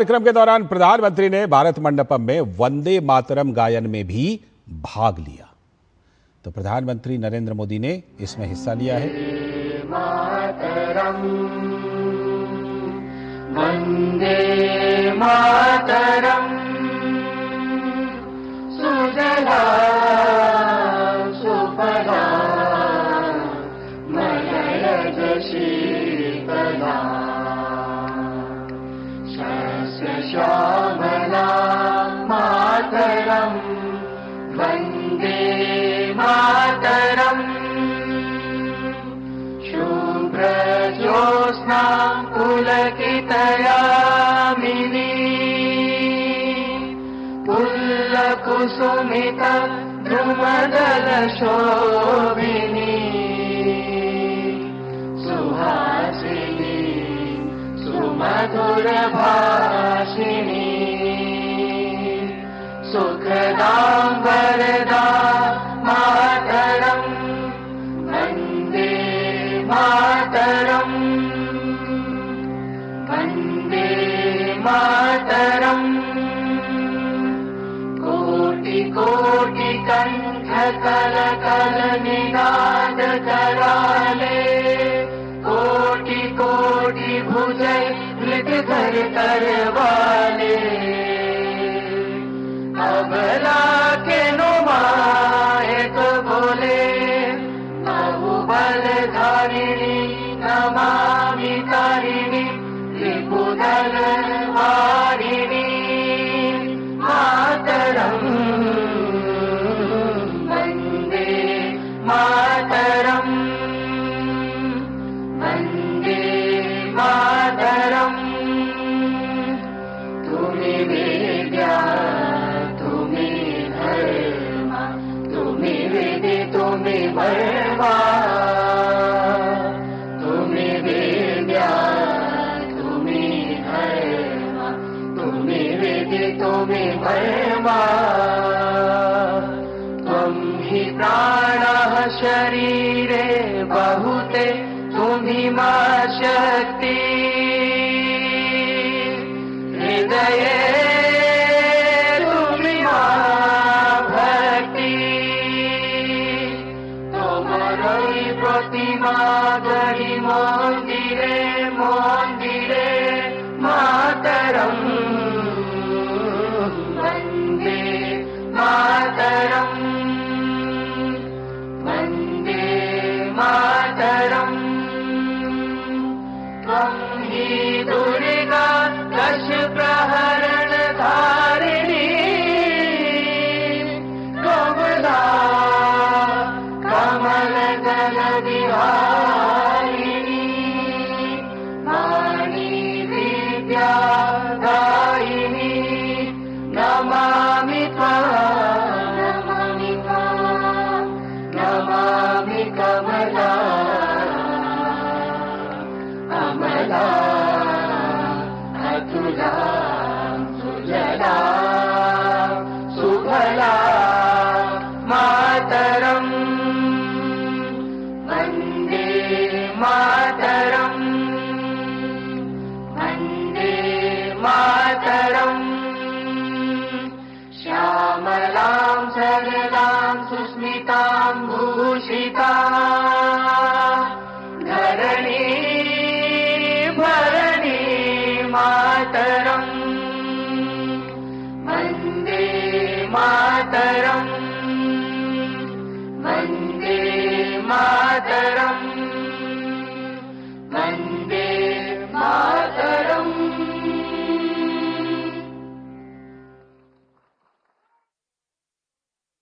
कार्यक्रम के दौरान प्रधानमंत्री ने भारत मंडपम में वंदे मातरम गायन में भी भाग लिया। तो प्रधानमंत्री नरेंद्र मोदी ने इसमें हिस्सा लिया है। मातरम, वंदे मातरम, सुजला सुफला मलयज शीतला श्यामला मातरम, वंदे मातरम, शुभ्रज्योत्स्ना पुलकितयामिनी, पुल्लकुसुमित द्रुमदल शोभिनी, सुहासिनी सुमधुर भाषिणी, सुखदां वरदां मातरम, वंदे मातरम, वंदे मातरम, कोटि कोटि कंठ कल कल निनाद कराले, कोटि कोटि भुजय मृग धर कर वाले, अबला के नुमाए तो बोले, बाहुबल धारिणी नमामि तारिणी, त्रिपुदल वारिणी मातरम, वंदे मातरम, वंदे मातरम, तुम्ही वेद्या तुम्ही धर्म, तुम्ही वेदी तुम्ही वर्मा, तुम्ही वेद्या तुम्ही धर्म, तुम्ही वेदी तुम्ही वर्मा, त्वं हि प्राणः शरीरे बहुते, तुम्ही मा शक्ति हृदये, तुम्ही मा भक्ति, तोमरई प्रतिमा गढ़ी मंदिरे मंदिरे मातरम, वंदे मातरम, वंदे मातरम, त्वं हि दुर्गा दश प्रहरण धारिणी, कमला कमल दल विहारिणी, वाणी विद्या दायिनी, नमामि त्वां, नमामि त्वां, नमामि कमला अमला अतुला सुजला सुफला मातरम, वंदे मातरम, वंदे मातरम, श्यामलां सरलां सुस्मितां भूषितां, धरणी भरणी मातरम, वंदे मातरम,